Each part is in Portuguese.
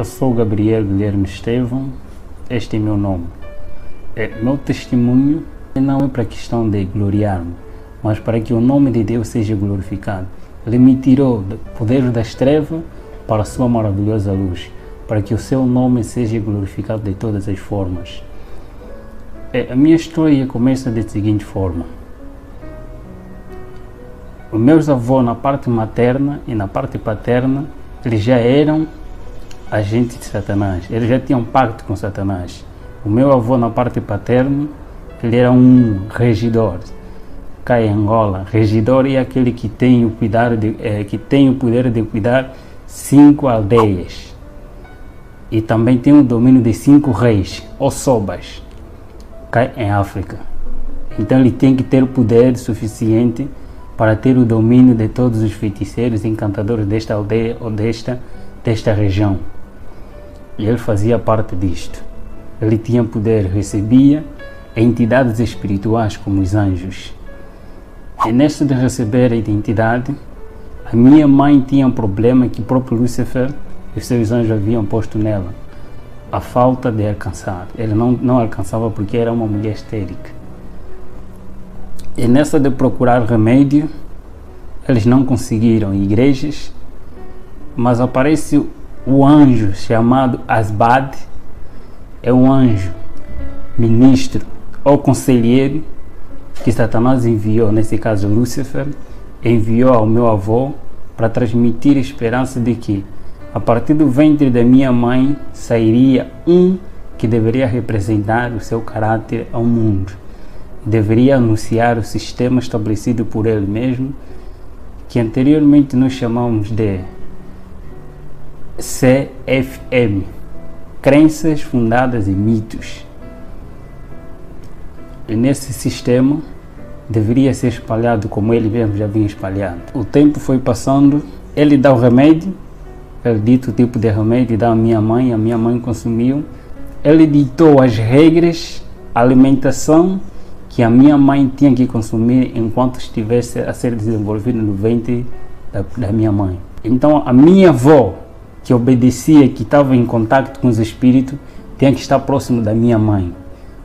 Eu sou Gabriel Guilherme Estevão, este é meu nome. Meu testemunho não é para a questão de gloriar-me, mas para que o nome de Deus seja glorificado. Ele me tirou do poder das trevas para a sua maravilhosa luz, para que o seu nome seja glorificado de todas as formas. A minha história começa da seguinte forma. Os meus avós, na parte materna e na parte paterna, eles já eram agentes de Satanás, eles já tinham pacto com Satanás. O meu avô, na parte paterna, ele era um regidor. Cá em Angola, regidor é aquele que tem o poder de cuidar 5 aldeias e também tem o domínio de 5 reis, ou sobas, cá em África. Então ele tem que ter o poder suficiente para ter o domínio de todos os feiticeiros e encantadores desta aldeia ou desta região. E ele fazia parte disto. Ele tinha poder, recebia entidades espirituais como os anjos. E nesta de receber a identidade, a minha mãe tinha um problema que o próprio Lúcifer e os seus anjos haviam posto nela. A falta de alcançar. Ele não alcançava porque era uma mulher histérica. E nessa de procurar remédio, eles não conseguiram igrejas, mas aparece o anjo chamado Asbad, é um anjo, ministro ou conselheiro que Satanás enviou, nesse caso Lúcifer, enviou ao meu avô para transmitir a esperança de que a partir do ventre da minha mãe sairia um que deveria representar o seu caráter ao mundo. Deveria anunciar o sistema estabelecido por ele mesmo, que anteriormente nós chamamos de CFM, Crenças Fundadas em Mitos. E nesse sistema deveria ser espalhado como ele mesmo já vinha espalhado. O tempo foi passando, ele dá o remédio, ele dita o tipo de remédio, dá a minha mãe consumiu. Ele ditou as regras, a alimentação que a minha mãe tinha que consumir enquanto estivesse a ser desenvolvido no ventre da minha mãe. Então a minha avó, que obedecia, que estava em contato com os espíritos, tinha que estar próximo da minha mãe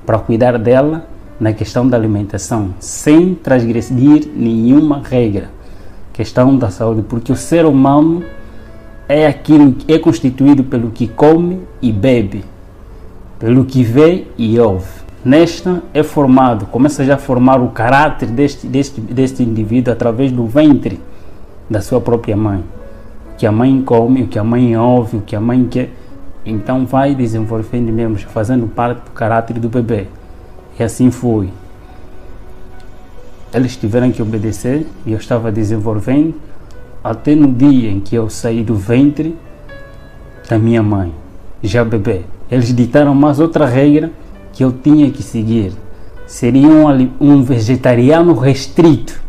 para cuidar dela na questão da alimentação, sem transgredir nenhuma regra. Questão da saúde, porque o ser humano é aquilo que é constituído pelo que come e bebe, pelo que vê e ouve. Nesta é formado, começa já a formar o caráter deste indivíduo através do ventre da sua própria mãe. O que a mãe come, o que a mãe ouve, o que a mãe quer, então vai desenvolvendo mesmo, fazendo parte do caráter do bebê. E assim foi. Eles tiveram que obedecer e eu estava desenvolvendo até no dia em que eu saí do ventre da minha mãe, já bebê. Eles ditaram mais outra regra que eu tinha que seguir. Seria um vegetariano restrito.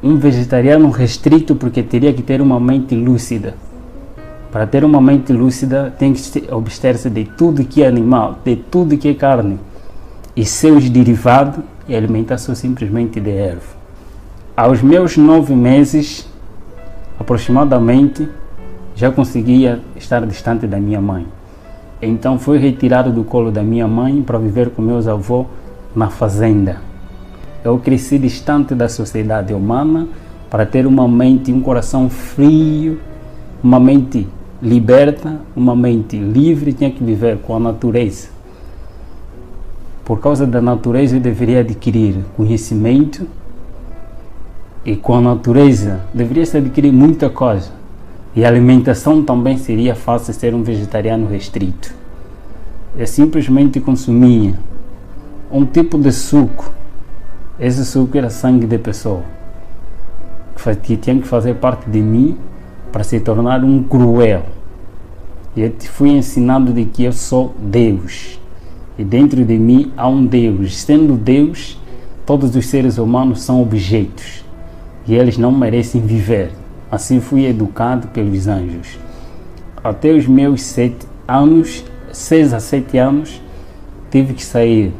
Um vegetariano restrito porque teria que ter uma mente lúcida. Para ter uma mente lúcida tem que abster-se de tudo que é animal, de tudo que é carne. E seus derivados e alimentação simplesmente de erva. Aos meus 9 meses, aproximadamente, já conseguia estar distante da minha mãe. Então fui retirado do colo da minha mãe para viver com meus avós na fazenda. Eu cresci distante da sociedade humana para ter uma mente e um coração frio, uma mente liberta, uma mente livre, tinha que viver com a natureza. Por causa da natureza eu deveria adquirir conhecimento e com a natureza deveria-se adquirir muita coisa. E a alimentação também seria fácil ser um vegetariano restrito. Eu simplesmente consumia um tipo de suco. Esse suco era sangue de pessoa, que tinha que fazer parte de mim para se tornar um cruel. E eu fui ensinado de que eu sou Deus. E dentro de mim há um Deus. Sendo Deus, todos os seres humanos são objetos. E eles não merecem viver. Assim fui educado pelos anjos. Até os meus 6 a 7 anos, tive que sair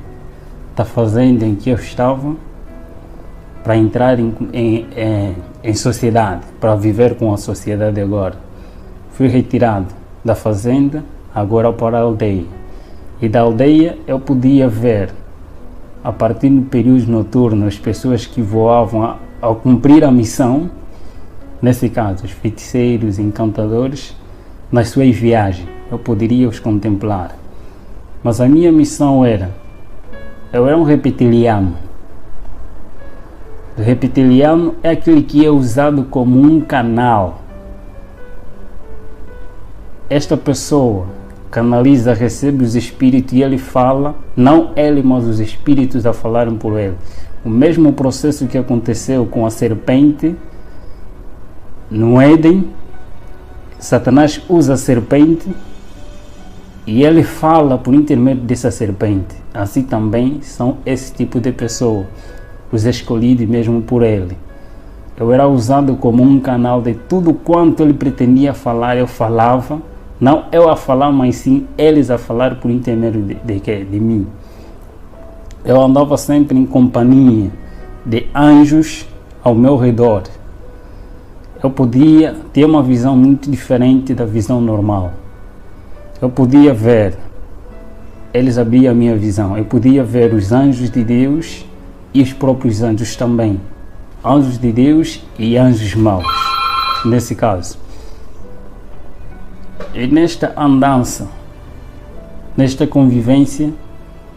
da fazenda em que eu estava para entrar em sociedade, para viver com a sociedade agora. Fui retirado da fazenda agora para a aldeia. E da aldeia eu podia ver, a partir do período noturno, as pessoas que voavam ao cumprir a missão, nesse caso, os feiticeiros, encantadores, nas suas viagens. Eu poderia os contemplar. Mas a minha missão eu era um reptiliano. O reptiliano é aquele que é usado como um canal. Esta pessoa canaliza, recebe os espíritos e ele fala, não ele, mas os espíritos a falarem por ele. O mesmo processo que aconteceu com a serpente no Éden, Satanás usa a serpente e ele fala por intermédio dessa serpente. Assim também são esse tipo de pessoa, os escolhidos mesmo por ele. Eu era usado como um canal de tudo quanto ele pretendia falar, eu falava. Não eu a falar, mas sim eles a falar por intermédio de mim. Eu andava sempre em companhia de anjos ao meu redor. Eu podia ter uma visão muito diferente da visão normal. Eu podia ver, eles abriam a minha visão, eu podia ver os anjos de Deus e os próprios anjos também. Anjos de Deus e anjos maus, nesse caso. E nesta andança, nesta convivência,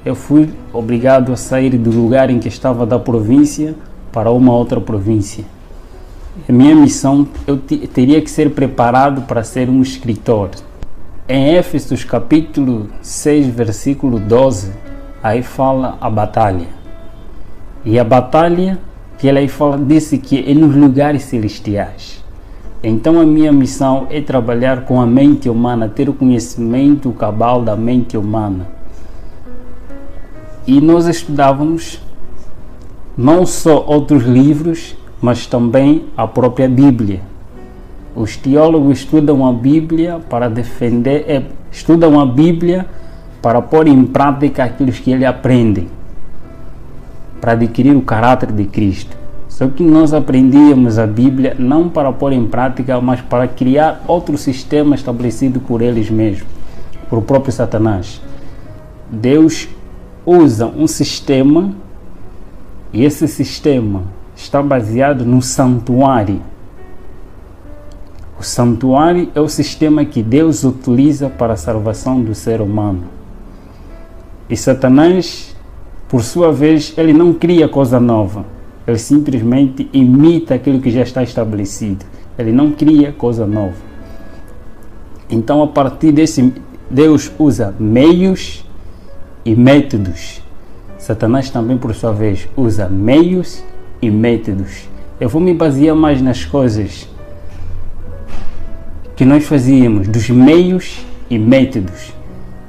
eu fui obrigado a sair do lugar em que estava da província para uma outra província. A minha missão, eu teria que ser preparado para ser um escritor. Em Éfesos capítulo 6, versículo 12, aí fala a batalha. E a batalha que ele aí fala, disse que é nos lugares celestiais. Então a minha missão é trabalhar com a mente humana, ter o conhecimento cabal da mente humana. E nós estudávamos não só outros livros, mas também a própria Bíblia. Os teólogos estudam a Bíblia para defender, estudam a Bíblia para pôr em prática aquilo que eles aprendem, para adquirir o caráter de Cristo. Só que nós aprendíamos a Bíblia não para pôr em prática, mas para criar outro sistema estabelecido por eles mesmos, por o próprio Satanás. Deus usa um sistema e esse sistema está baseado no santuário. O santuário é o sistema que Deus utiliza para a salvação do ser humano. E Satanás, por sua vez, ele não cria coisa nova. Ele simplesmente imita aquilo que já está estabelecido. Ele não cria coisa nova. Então, a partir desse, Deus usa meios e métodos. Satanás também, por sua vez, usa meios e métodos. Eu vou me basear mais nas coisas que nós fazíamos, dos meios e métodos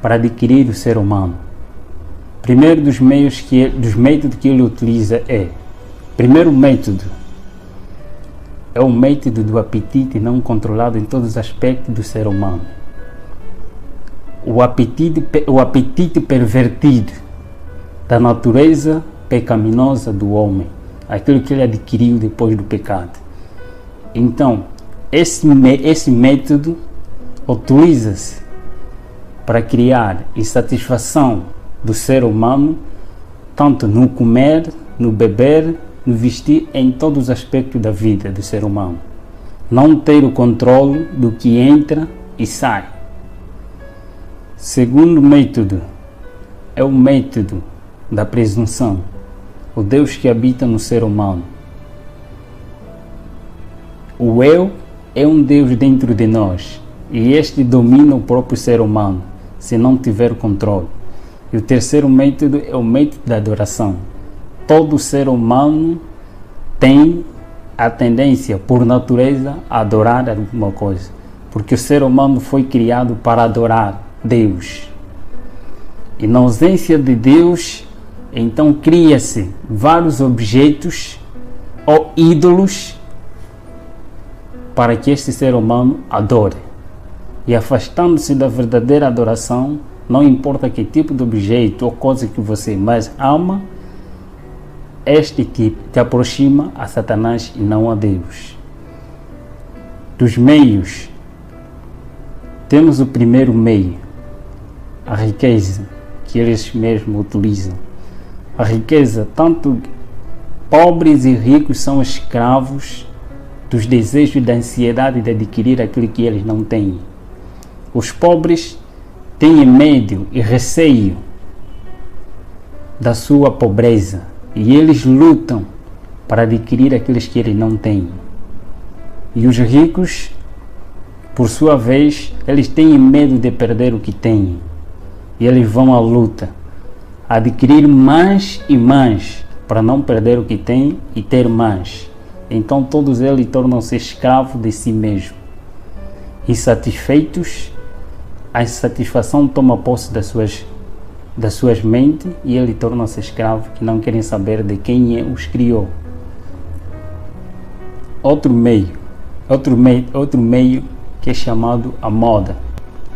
para adquirir o ser humano. Primeiro dos métodos que ele utiliza primeiro método é o método do apetite não controlado em todos os aspectos do ser humano. O apetite pervertido da natureza pecaminosa do homem, aquilo que ele adquiriu depois do pecado. Então, esse método utiliza-se para criar insatisfação do ser humano, tanto no comer, no beber, no vestir, em todos os aspectos da vida do ser humano. Não ter o controle do que entra e sai. Segundo método é o método da presunção, o Deus que habita no ser humano. O eu é um Deus dentro de nós e este domina o próprio ser humano, se não tiver controle. E o terceiro método é o método da adoração. Todo ser humano tem a tendência, por natureza, a adorar alguma coisa, porque o ser humano foi criado para adorar Deus. E na ausência de Deus, então cria-se vários objetos ou ídolos para que este ser humano adore. E afastando-se da verdadeira adoração, não importa que tipo de objeto ou coisa que você mais ama, este te aproxima a Satanás e não a Deus. Dos meios Temos o primeiro meio, a riqueza, que eles mesmos utilizam. A riqueza, tanto pobres e ricos são escravos dos desejos e da ansiedade de adquirir aquilo que eles não têm. Os pobres têm medo e receio da sua pobreza e eles lutam para adquirir aquilo que eles não têm. E os ricos, por sua vez, eles têm medo de perder o que têm e eles vão à luta, adquirir mais e mais para não perder o que têm e ter mais. Então todos eles tornam-se escravos de si mesmos. Insatisfeitos, a insatisfação toma posse das suas mentes e eles tornam-se escravos que não querem saber de quem os criou. Outro meio que é chamado a moda.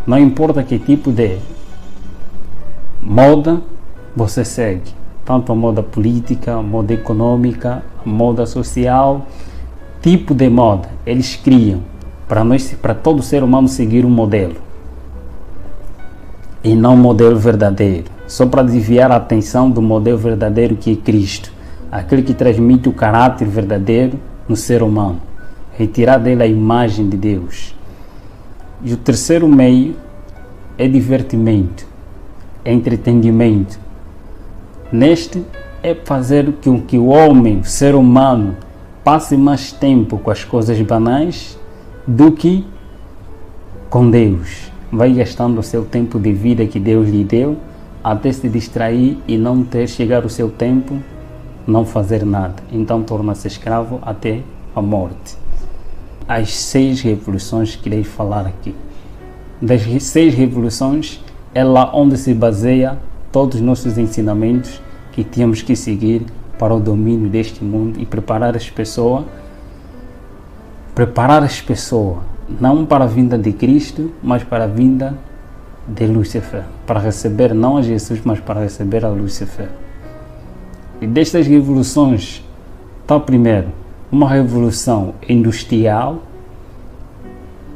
Não importa que tipo de moda você segue, tanto a moda política, a moda econômica, a moda social, tipo de moda, eles criam para todo ser humano seguir um modelo e não um modelo verdadeiro, só para desviar a atenção do modelo verdadeiro que é Cristo, aquele que transmite o caráter verdadeiro no ser humano, retirar dele a imagem de Deus. E o terceiro meio é divertimento, é entretenimento. Neste é fazer com que o homem, o ser humano, passe mais tempo com as coisas banais do que com Deus. Vai gastando o seu tempo de vida que Deus lhe deu até se distrair e não ter chegar o seu tempo, não fazer nada. Então torna-se escravo até a morte. As 6 revoluções que irei falar aqui. Das 6 revoluções é lá onde se baseia todos os nossos ensinamentos que temos que seguir para o domínio deste mundo e preparar as pessoas não para a vinda de Cristo, mas para a vinda de Lúcifer, para receber não a Jesus, mas para receber a Lúcifer. E destas revoluções está primeiro uma revolução industrial.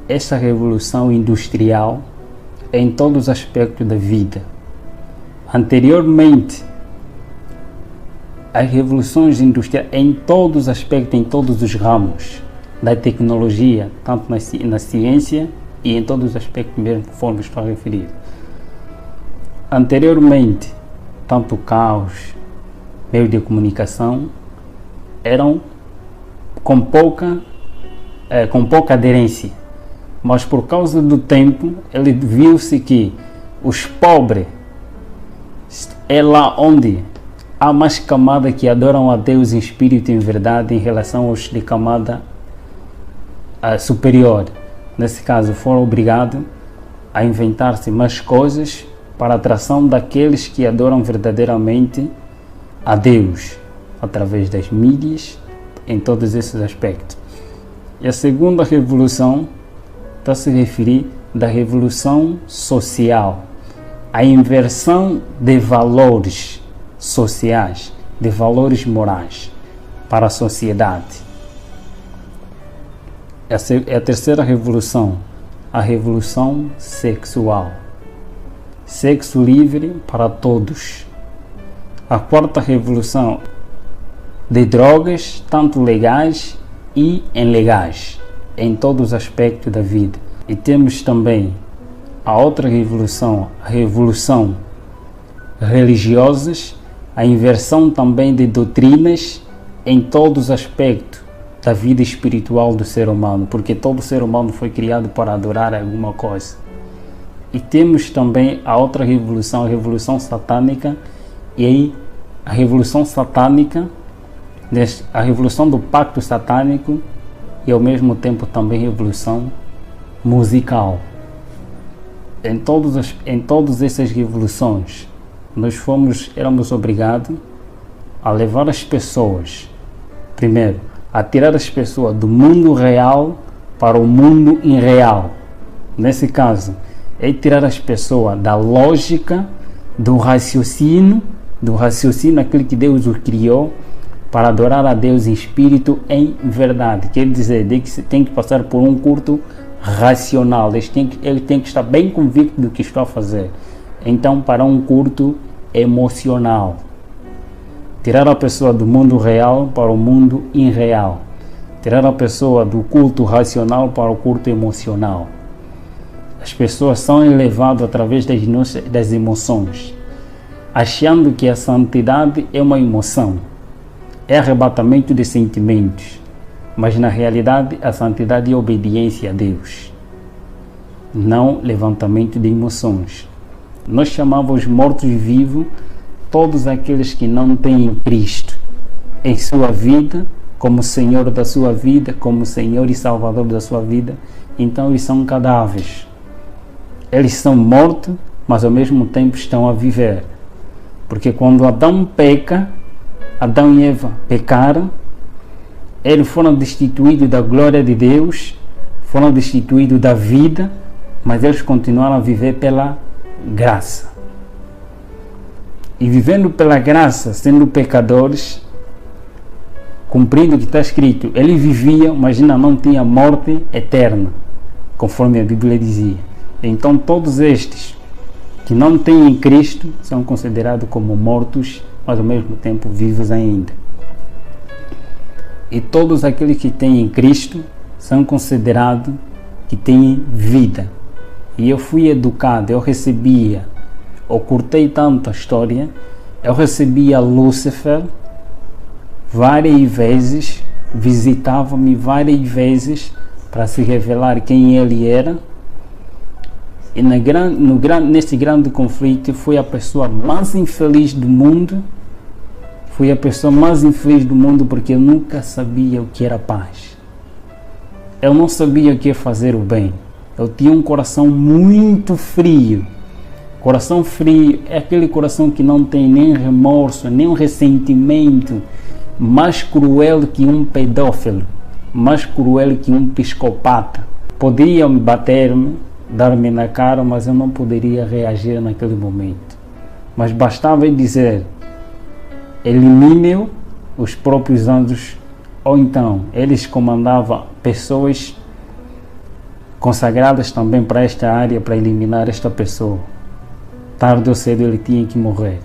Essa revolução industrial é em todos os aspectos da vida. Anteriormente, as revoluções industriais em todos os aspectos, em todos os ramos da tecnologia, tanto na ciência e em todos os aspectos mesmo conforme estou a referir. Anteriormente, tanto carros, meios de comunicação eram com pouca aderência, mas por causa do tempo ele viu-se que os pobres é lá onde há mais camada que adoram a Deus em espírito e em verdade em relação aos de camada superior. Nesse caso foram obrigados a inventar-se mais coisas para a atração daqueles que adoram verdadeiramente a Deus através das mídias, em todos esses aspectos. E a segunda revolução está a se referir da revolução social, a inversão de valores sociais, de valores morais para a sociedade. Essa é a terceira revolução, a revolução sexual. Sexo livre para todos. A quarta revolução de drogas, tanto legais e ilegais, em todos os aspectos da vida. E temos também a outra revolução, a revolução religiosas, a inversão também de doutrinas em todos os aspectos da vida espiritual do ser humano, porque todo ser humano foi criado para adorar alguma coisa. E temos também a outra revolução, a revolução satânica, e aí a revolução satânica, a revolução do pacto satânico e ao mesmo tempo também revolução musical. Em todas essas revoluções, nós éramos obrigados a levar as pessoas, primeiro, a tirar as pessoas do mundo real para o mundo irreal. Nesse caso, é tirar as pessoas da lógica, do raciocínio aquele que Deus o criou, para adorar a Deus em espírito, em verdade. Quer dizer, que tem que passar por um culto racional, ele tem que estar bem convicto do que está a fazer. Então, para um culto emocional, tirar a pessoa do mundo real para o mundo irreal, tirar a pessoa do culto racional para o culto emocional. As pessoas são elevadas através das emoções, achando que a santidade é uma emoção, é arrebatamento de sentimentos, mas na realidade a santidade é obediência a Deus, não levantamento de emoções. Nós chamamos mortos-vivos todos aqueles que não têm Cristo em sua vida, como Senhor da sua vida, como Senhor e Salvador da sua vida. Então eles são cadáveres. Eles são mortos, mas ao mesmo tempo estão a viver. Porque quando Adão peca, Adão e Eva pecaram, eles foram destituídos da glória de Deus, foram destituídos da vida, mas eles continuaram a viver pela graça. E vivendo pela graça, sendo pecadores, cumprindo o que está escrito, ele vivia, mas ainda não tinha morte eterna, conforme a Bíblia dizia. Então todos estes que não têm Cristo são considerados como mortos, mas ao mesmo tempo vivos ainda. E todos aqueles que têm Cristo são considerados que têm vida. E eu fui educado, eu recebia, ocultei tanto a história, eu recebia Lúcifer várias vezes, visitava-me várias vezes para se revelar quem ele era. E nesse grande conflito, fui a pessoa mais infeliz do mundo. Fui a pessoa mais infeliz do mundo porque eu nunca sabia o que era paz. Eu não sabia o que é fazer o bem. Eu tinha um coração muito frio. Coração frio é aquele coração que não tem nem remorso, nem um ressentimento. Mais cruel que um pedófilo. Mais cruel que um psicopata. Podiam bater-me, dar-me na cara, mas eu não poderia reagir naquele momento. Mas bastava dizer, elimine os próprios anjos, ou então eles comandavam pessoas consagradas também para esta área, para eliminar esta pessoa. Tarde ou cedo ele tinha que morrer.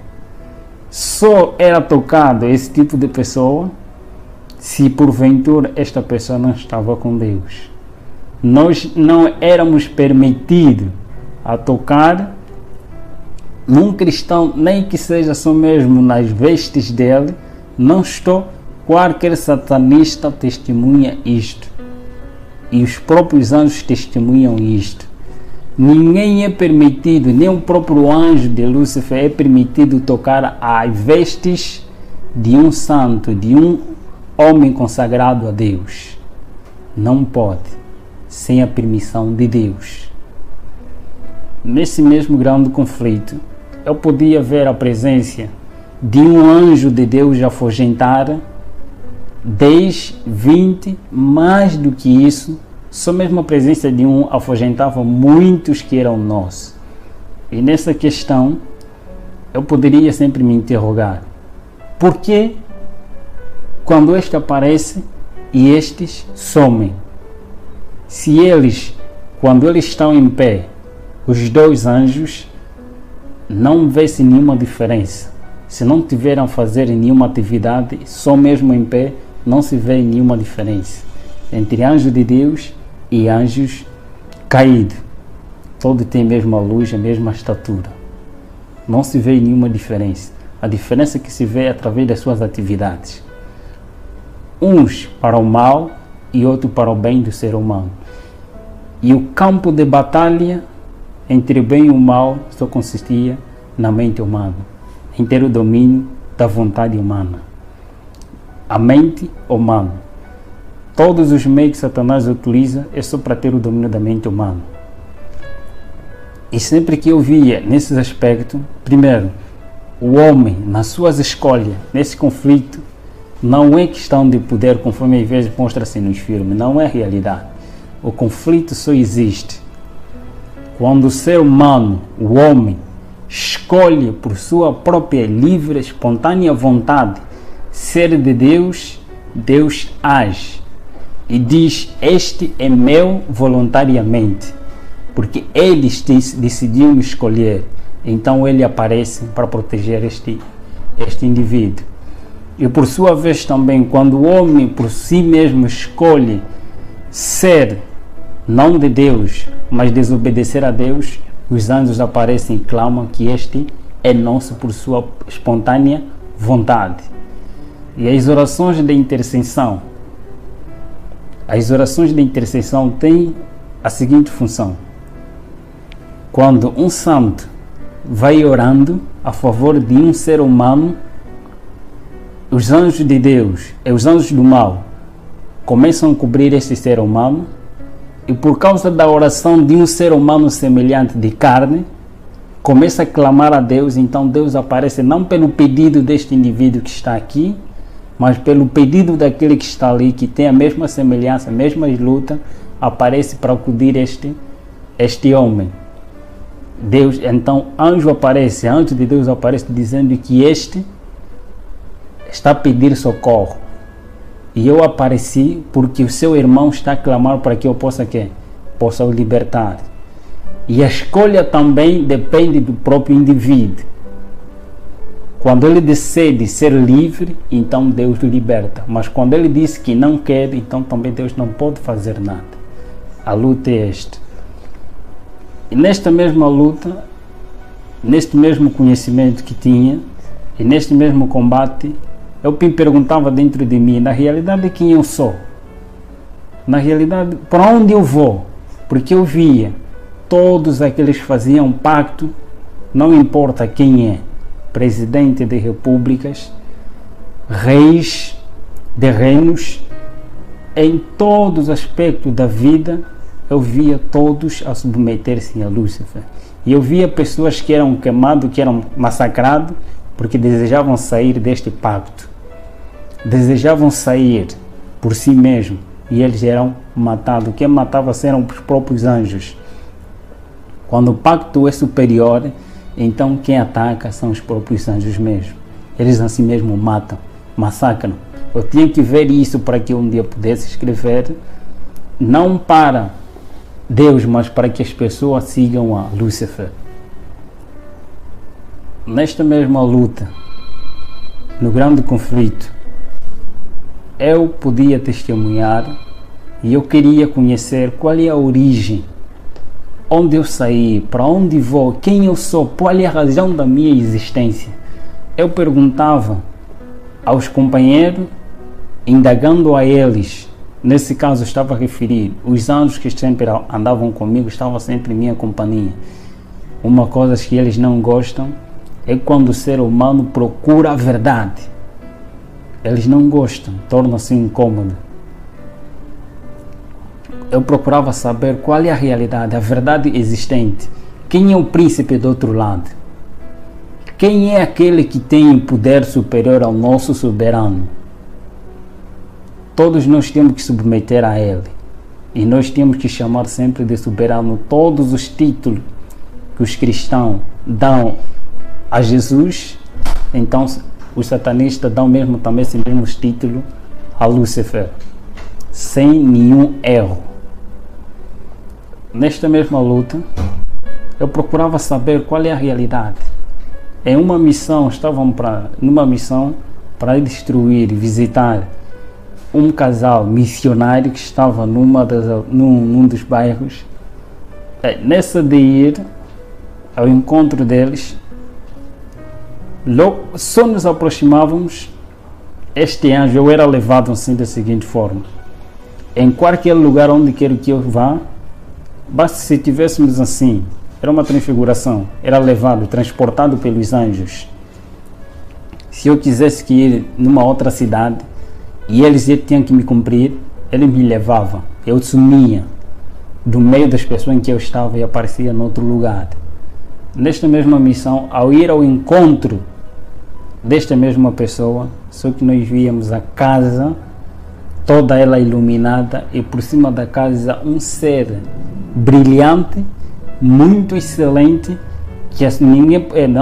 Só era tocado esse tipo de pessoa se porventura esta pessoa não estava com Deus. Nós não éramos permitidos a tocar num cristão, nem que seja só mesmo nas vestes dele. Não estou, qualquer satanista testemunha isto. E os próprios anjos testemunham isto. Ninguém é permitido, nem o próprio anjo de Lúcifer é permitido tocar as vestes de um santo, de um homem consagrado a Deus. Não pode, sem a permissão de Deus. Nesse mesmo grande conflito, eu podia ver a presença de um anjo de Deus afugentar 10, 20, mais do que isso. Só mesmo a presença de um afugentava muitos que eram nós. E nessa questão, eu poderia sempre me interrogar: por que quando este aparece e estes somem? Se eles, quando eles estão em pé, os dois anjos, não vê-se nenhuma diferença. Se não tiveram a fazer nenhuma atividade, só mesmo em pé, não se vê nenhuma diferença entre anjos de Deus e anjos caídos. Todos têm a mesma luz, a mesma estatura. Não se vê nenhuma diferença. A diferença que se vê é através das suas atividades. Uns para o mal e outros para o bem do ser humano. E o campo de batalha entre o bem e o mal só consistia na mente humana, em ter o domínio da vontade humana. A mente humana. Todos os meios que Satanás utiliza é só para ter o domínio da mente humana. E sempre que eu via nesses aspectos, primeiro, o homem, nas suas escolhas, nesse conflito, não é questão de poder, conforme às vezes mostra-se nos filmes, não é realidade. O conflito só existe quando o ser humano, o homem, escolhe por sua própria livre, espontânea vontade ser de Deus, Deus age. e diz: este é meu voluntariamente, porque eles decidiram me escolher. Então ele aparece para proteger este indivíduo. E por sua vez também, quando o homem por si mesmo escolhe ser não de Deus, mas desobedecer a Deus, os anjos aparecem e clamam que este é nosso por sua espontânea vontade. E as orações de intercessão têm a seguinte função: quando um santo vai orando a favor de um ser humano, os anjos de Deus e os anjos do mal começam a cobrir esse ser humano, e por causa da oração de um ser humano semelhante de carne, começa a clamar a Deus. Então Deus aparece não pelo pedido deste indivíduo que está aqui, mas pelo pedido daquele que está ali, que tem a mesma semelhança, a mesma luta, aparece para acudir este homem. Deus, então, anjo de Deus aparece dizendo que este está a pedir socorro. E eu apareci porque o seu irmão está a clamar para que eu possa o libertar. E a escolha também depende do próprio indivíduo. Quando ele decide ser livre, então Deus o liberta. Mas quando ele diz que não quer, então também Deus não pode fazer nada. A luta é esta. E nesta mesma luta, neste mesmo conhecimento que tinha, e neste mesmo combate, eu me perguntava dentro de mim, na realidade, quem eu sou? Na realidade, para onde eu vou? Porque eu via todos aqueles que faziam pacto, não importa quem é, presidente de repúblicas, reis de reinos, em todos os aspectos da vida, eu via todos a submeter-se a Lúcifer. E eu via pessoas que eram queimadas, que eram massacradas, porque desejavam sair deste pacto. Desejavam sair por si mesmos, e eles eram matados. Quem matava eram os próprios anjos. Quando o pacto é superior, então quem ataca são os próprios anjos mesmo. Eles assim mesmo matam, massacram. Eu tinha que ver isso para que um dia pudesse escrever, não para Deus, mas para que as pessoas sigam a Lúcifer. Nesta mesma luta, no grande conflito, eu podia testemunhar e eu queria conhecer qual é a origem, onde eu saí, para onde vou, quem eu sou, qual é a razão da minha existência. Eu perguntava aos companheiros, indagando a eles. Nesse caso, estava a referir os anjos que sempre andavam comigo, estavam sempre em minha companhia. Uma coisa que eles não gostam é quando o ser humano procura a verdade. Eles não gostam, torna-se incômodo. Eu procurava saber qual é a realidade, a verdade existente. Quem é o príncipe do outro lado? Quem é aquele que tem poder superior ao nosso soberano? Todos nós temos que submeter a ele. E nós temos que chamar sempre de soberano todos os títulos que os cristãos dão a Jesus. Então os satanistas dão mesmo também esses mesmos títulos a Lúcifer, sem nenhum erro. Nesta mesma luta, eu procurava saber qual é a realidade. Em uma missão, numa missão para destruir, visitar um casal missionário que estava num dos bairros. Nessa de ir ao encontro deles, logo, só nos aproximávamos, este anjo, eu era levado assim da seguinte forma: em qualquer lugar onde quer que eu vá, basta se tivéssemos assim, era uma transfiguração, era levado, transportado pelos anjos. Se eu quisesse que ir numa outra cidade e eles tinham que me cumprir, ele me levava, eu sumia do meio das pessoas em que eu estava e aparecia em outro lugar. Nesta mesma missão, ao ir ao encontro desta mesma pessoa, só que nós víamos a casa toda ela iluminada e por cima da casa um ser brilhante, muito excelente, que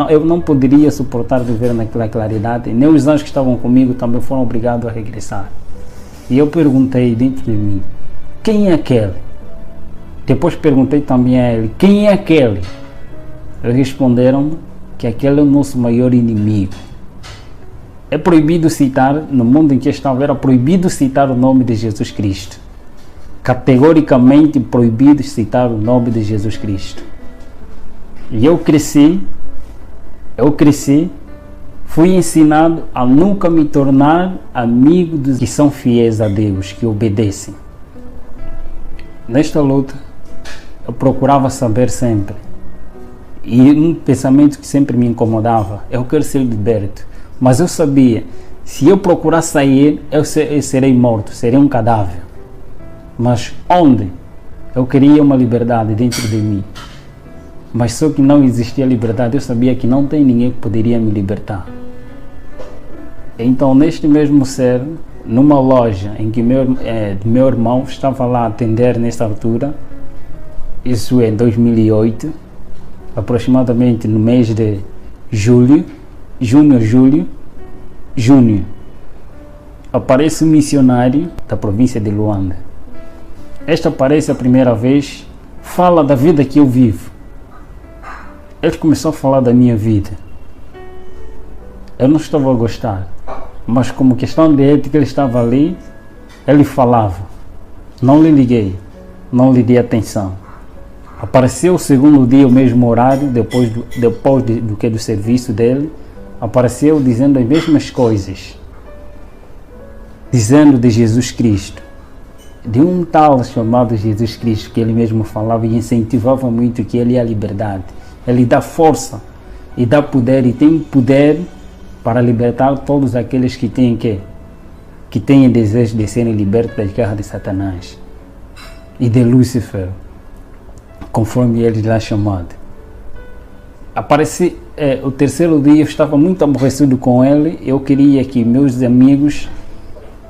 eu não poderia suportar viver naquela claridade. Nem os anjos que estavam comigo também foram obrigados a regressar. E eu perguntei dentro de mim, quem é aquele? Depois perguntei também a ele, quem é aquele? Eles responderam que aquele é o nosso maior inimigo. É proibido citar, no mundo em que estava, era proibido citar o nome de Jesus Cristo. Categoricamente proibido citar o nome de Jesus Cristo. E eu cresci, fui ensinado a nunca me tornar amigo dos que são fiéis a Deus, que obedecem. Nesta luta, eu procurava saber sempre. E um pensamento que sempre me incomodava, eu quero ser liberto. Mas eu sabia, se eu procurar sair, eu serei morto, serei um cadáver. Mas onde? Eu queria uma liberdade dentro de mim. Mas só que não existia liberdade, eu sabia que não tem ninguém que poderia me libertar. Então, neste mesmo ser, numa loja em que meu irmão estava lá a atender nesta altura, isso em 2008, aproximadamente no mês de junho, aparece um missionário da província de Luanda. Este aparece a primeira vez, fala da vida que eu vivo. Ele começou a falar da minha vida. Eu não estava a gostar, mas como questão de ética ele estava ali, ele falava. Não lhe liguei, não lhe dei atenção. Apareceu o segundo dia, o mesmo horário, depois do serviço dele, apareceu dizendo as mesmas coisas, dizendo de Jesus Cristo, de um tal chamado Jesus Cristo, que ele mesmo falava e incentivava muito, que ele é a liberdade. Ele dá força e dá poder, e tem poder para libertar todos aqueles que têm desejo de serem libertos das garras de Satanás e de Lúcifer, conforme ele lá chamado. Apareci, o terceiro dia eu estava muito aborrecido com ele. Eu queria que meus amigos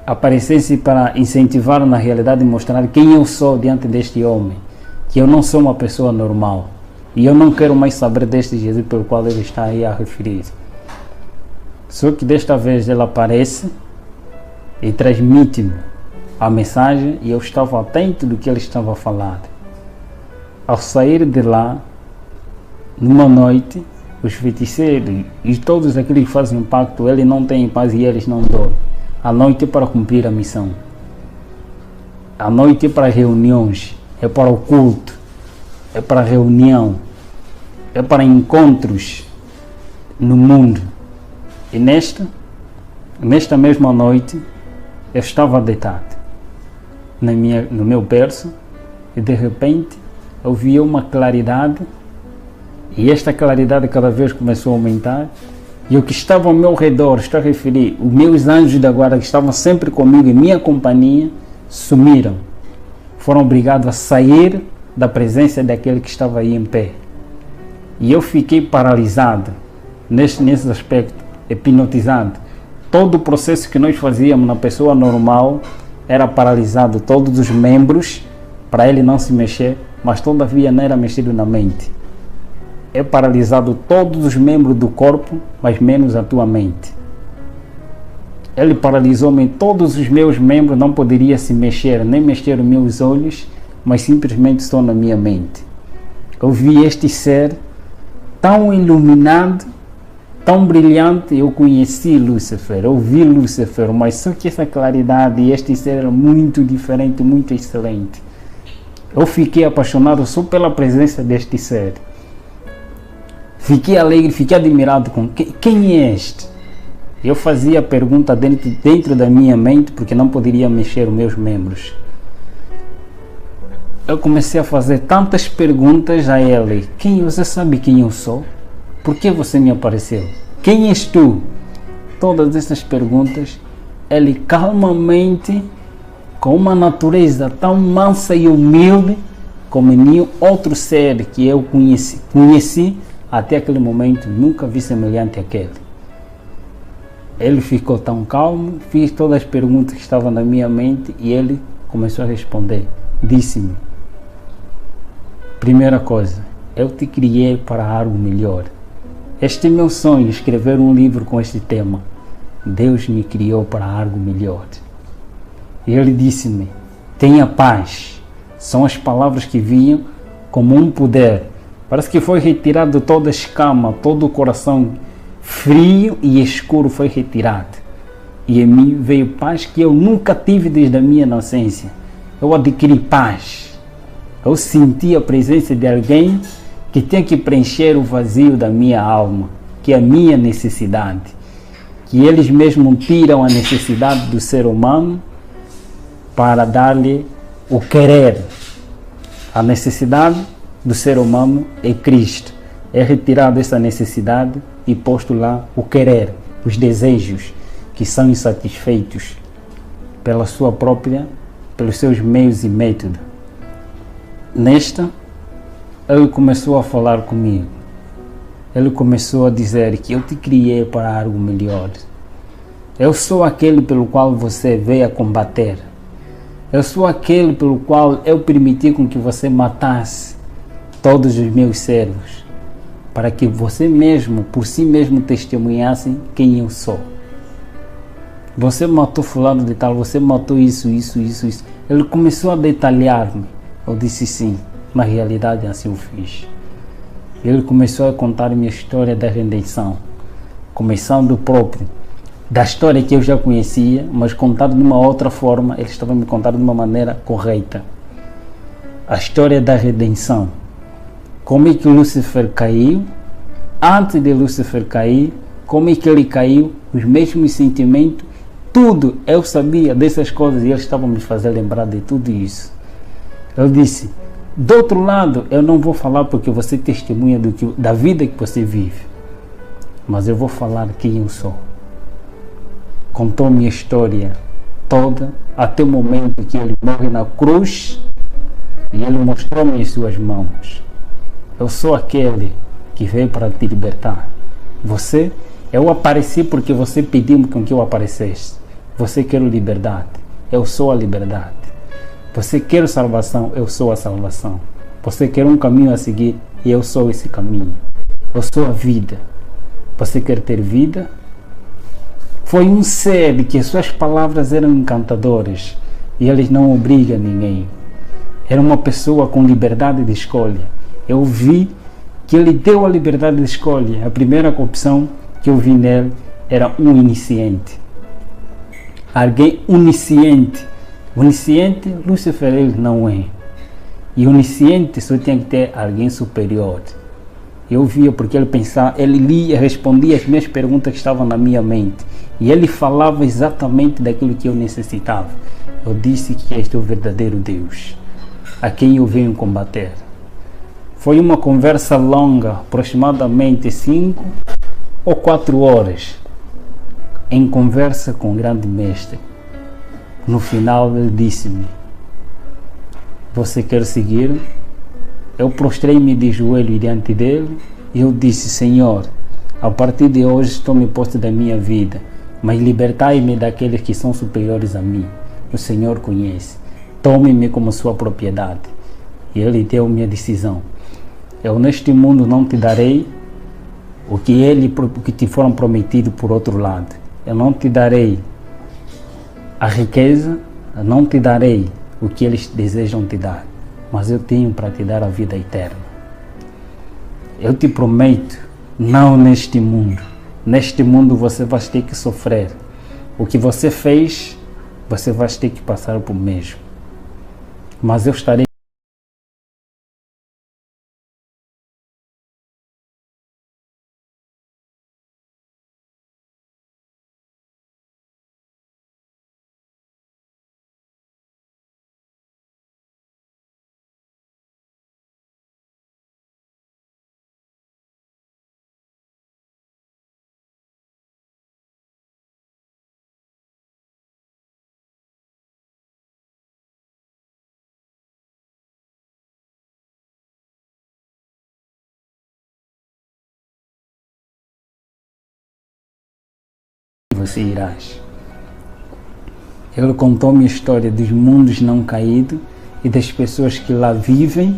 aparecessem para incentivar na realidade e mostrar quem eu sou diante deste homem, que eu não sou uma pessoa normal e eu não quero mais saber deste Jesus pelo qual ele está aí a referir. Só que desta vez ele aparece e transmite-me a mensagem e eu estava atento do que ele estava a falar. Ao sair de lá, numa noite, os feiticeiros e todos aqueles que fazem pacto, ele não tem paz e eles não dormem. A noite é para cumprir a missão. A noite é para reuniões, é para o culto, é para reunião, é para encontros no mundo. E nesta mesma noite, eu estava deitado no meu berço e de repente eu vi uma claridade, e esta claridade cada vez começou a aumentar, e o que estava ao meu redor, estou a referir, os meus anjos da guarda que estavam sempre comigo em minha companhia, sumiram. Foram obrigados a sair da presença daquele que estava aí em pé. E eu fiquei paralisado, nesse aspecto, hipnotizado. Todo o processo que nós fazíamos na pessoa normal era paralisado, todos os membros, para ele não se mexer, mas todavia não era mexido na mente. É paralisado todos os membros do corpo, mas menos a tua mente. Ele paralisou-me, todos os meus membros, não poderia se mexer, nem mexer os meus olhos, mas simplesmente estou na minha mente. Eu vi este ser tão iluminado, tão brilhante. Eu conheci Lúcifer, eu vi Lúcifer, mas só que essa claridade e este ser era muito diferente, muito excelente. Eu fiquei apaixonado só pela presença deste ser. Fiquei alegre, fiquei admirado com quem é este? Eu fazia a pergunta dentro da minha mente, porque não poderia mexer os meus membros. Eu comecei a fazer tantas perguntas a ele. Você sabe quem eu sou? Por que você me apareceu? Quem és tu? Todas essas perguntas, ele calmamente, com uma natureza tão mansa e humilde, como nenhum outro ser que eu conheci até aquele momento, nunca vi semelhante àquele. Ele ficou tão calmo, fiz todas as perguntas que estavam na minha mente e ele começou a responder. Disse-me: primeira coisa, eu te criei para algo melhor. Este é meu sonho, escrever um livro com este tema. Deus me criou para algo melhor. E ele disse-me: tenha paz. São as palavras que vinham como um poder. Parece que foi retirado toda a escama, todo o coração frio e escuro foi retirado. E em mim veio paz que eu nunca tive desde a minha inocência. Eu adquiri paz. Eu senti a presença de alguém que tem que preencher o vazio da minha alma, que é a minha necessidade. Que eles mesmos tiram a necessidade do ser humano para dar-lhe o querer. A necessidade do ser humano é Cristo. É retirado essa necessidade e posto lá o querer, os desejos que são insatisfeitos pelos seus meios e métodos. Nesta, ele começou a falar comigo. Ele começou a dizer que eu te criei para algo melhor. Eu sou aquele pelo qual você veio a combater. Eu sou aquele pelo qual eu permiti com que você matasse todos os meus servos, para que você mesmo, por si mesmo, testemunhasse quem eu sou. Você matou fulano de tal, você matou isso. Ele começou a detalhar-me. Eu disse sim, na realidade assim eu fiz. Ele começou a contar minha história da redenção, começando da história que eu já conhecia, mas contado de uma outra forma. Ele estava me contando de uma maneira correta. A história da redenção. Como é que Lúcifer caiu? Antes de Lúcifer cair, como é que ele caiu? Os mesmos sentimentos, tudo. Eu sabia dessas coisas e ele estava me fazendo lembrar de tudo isso. Eu disse: do outro lado, eu não vou falar porque você testemunha da vida que você vive, mas eu vou falar quem eu sou. Contou minha história toda, até o momento que ele morre na cruz, e ele mostrou-me as suas mãos. Eu sou aquele que veio para te libertar. Eu apareci porque você pediu com que eu aparecesse. Você quer liberdade, eu sou a liberdade. Você quer salvação, eu sou a salvação. Você quer um caminho a seguir, e eu sou esse caminho. Eu sou a vida. Você quer ter vida? Foi um ser que suas palavras eram encantadoras e eles não obrigam ninguém. Era uma pessoa com liberdade de escolha. Eu vi que ele deu a liberdade de escolha. A primeira opção que eu vi nele era um iniciante. Alguém onisciente. Onisciente, Lúcifer ele não é. E onisciente só tinha que ter alguém superior. Eu via porque ele pensava, ele lia, respondia as minhas perguntas que estavam na minha mente. E ele falava exatamente daquilo que eu necessitava. Eu disse que este é o verdadeiro Deus, a quem eu venho combater. Foi uma conversa longa, aproximadamente 5 ou 4 horas, em conversa com o grande mestre. No final ele disse-me: você quer seguir? Eu prostrei-me de joelho diante dele e eu disse: Senhor, a partir de hoje estou-me posto da minha vida, mas libertai-me daqueles que são superiores a mim. O Senhor conhece. Tome-me como sua propriedade. E ele deu minha decisão. Eu neste mundo não te darei o que te foram prometido por outro lado. Eu não te darei a riqueza, eu não te darei o que eles desejam te dar, mas eu tenho para te dar a vida eterna. Eu te prometo, não neste mundo. Neste mundo você vai ter que sofrer. O que você fez, você vai ter que passar por mesmo. Mas eu estarei você irás. Ele contou minha história dos mundos não caídos e das pessoas que lá vivem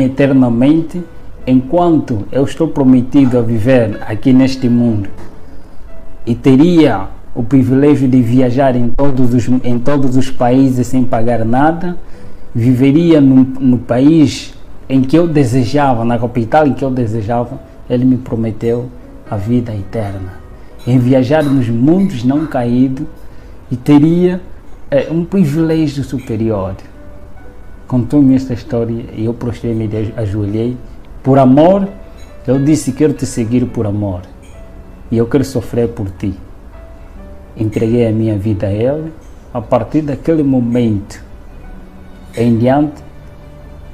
eternamente, enquanto eu estou prometido a viver aqui neste mundo. E teria o privilégio de viajar em todos os países sem pagar nada, viveria no país em que eu desejava, na capital em que eu desejava. Ele me prometeu a vida eterna, em viajar nos mundos não caídos, e teria um privilégio superior. Contou-me esta história e eu prostrei-me e ajoelhei. Por amor, eu disse: quero te seguir por amor e eu quero sofrer por ti. Entreguei a minha vida a Ele. A partir daquele momento em diante,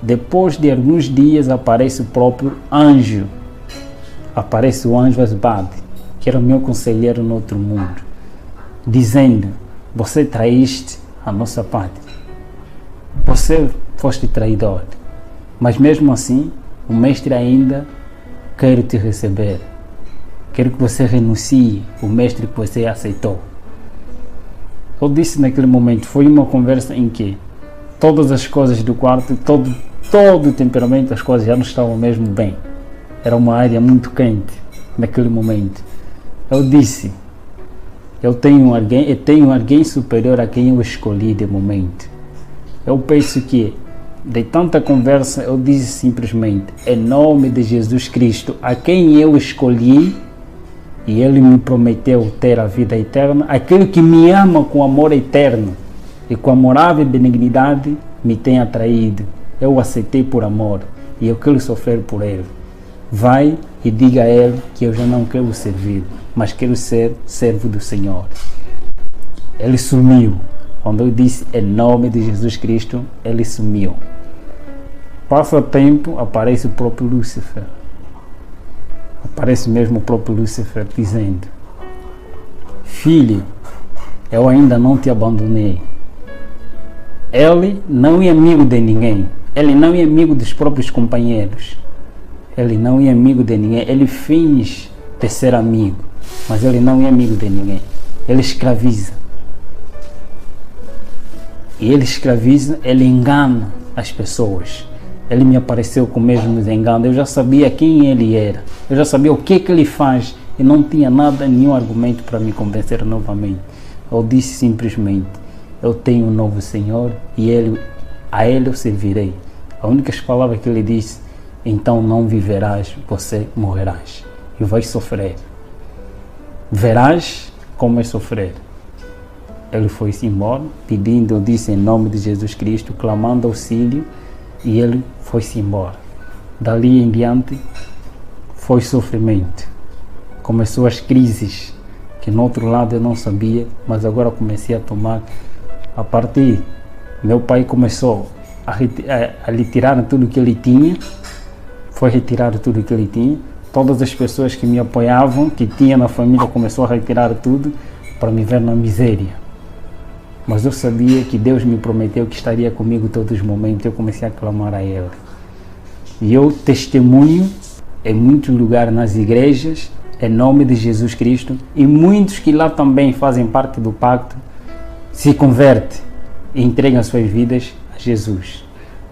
depois de alguns dias, aparece o próprio anjo. Aparece o anjo Asbad, que era o meu conselheiro no outro mundo, dizendo: você traíste a nossa pátria. Você foste traidor. Mas mesmo assim, o mestre ainda quer te receber. Quero que você renuncie o mestre que você aceitou. Eu disse naquele momento, foi uma conversa em que todas as coisas do quarto, todo o temperamento das coisas já não estavam mesmo bem. Era uma área muito quente naquele momento. Eu disse: eu tenho alguém superior a quem eu escolhi de momento. Eu penso que, de tanta conversa, eu disse simplesmente: em nome de Jesus Cristo, a quem eu escolhi, e Ele me prometeu ter a vida eterna, aquele que me ama com amor eterno e com amorável benignidade me tem atraído. Eu o aceitei por amor e eu quero sofrer por Ele. Vai e diga a Ele que eu já não quero servir, mas quero ser servo do Senhor. Ele sumiu. Quando eu disse em nome de Jesus Cristo, ele sumiu. Passa tempo, aparece o próprio Lúcifer. Aparece mesmo o próprio Lúcifer dizendo: filho, eu ainda não te abandonei. Ele não é amigo de ninguém. Ele não é amigo dos próprios companheiros. Ele não é amigo de ninguém. Ele finge de ser amigo, mas ele não é amigo de ninguém. Ele escraviza. E ele escraviza, ele engana as pessoas. Ele me apareceu com o mesmo engano. Eu já sabia quem ele era. Eu já sabia o que ele faz. E não tinha nenhum argumento para me convencer novamente. Eu disse simplesmente: eu tenho um novo Senhor e a Ele eu servirei. As únicas palavras que ele disse: então não viverás, você morrerás. E vais sofrer. Verás como é sofrer. Ele foi-se embora, pedindo, eu disse em nome de Jesus Cristo, clamando auxílio, e ele foi-se embora. Dali em diante, foi sofrimento. Começou as crises, que no outro lado eu não sabia, mas agora comecei a tomar. A partir, meu pai começou a retirar tudo que ele tinha, foi retirar tudo que ele tinha. Todas as pessoas que me apoiavam, que tinha na família, começou a retirar tudo para me ver na miséria. Mas eu sabia que Deus me prometeu que estaria comigo todos os momentos. Eu comecei a clamar a Ele. E eu testemunho em muitos lugares, nas igrejas, em nome de Jesus Cristo. E muitos que lá também fazem parte do pacto se convertem e entregam as suas vidas a Jesus.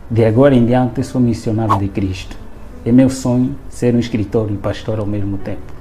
De agora em diante, eu sou missionário de Cristo. É meu sonho ser um escritor e pastor ao mesmo tempo.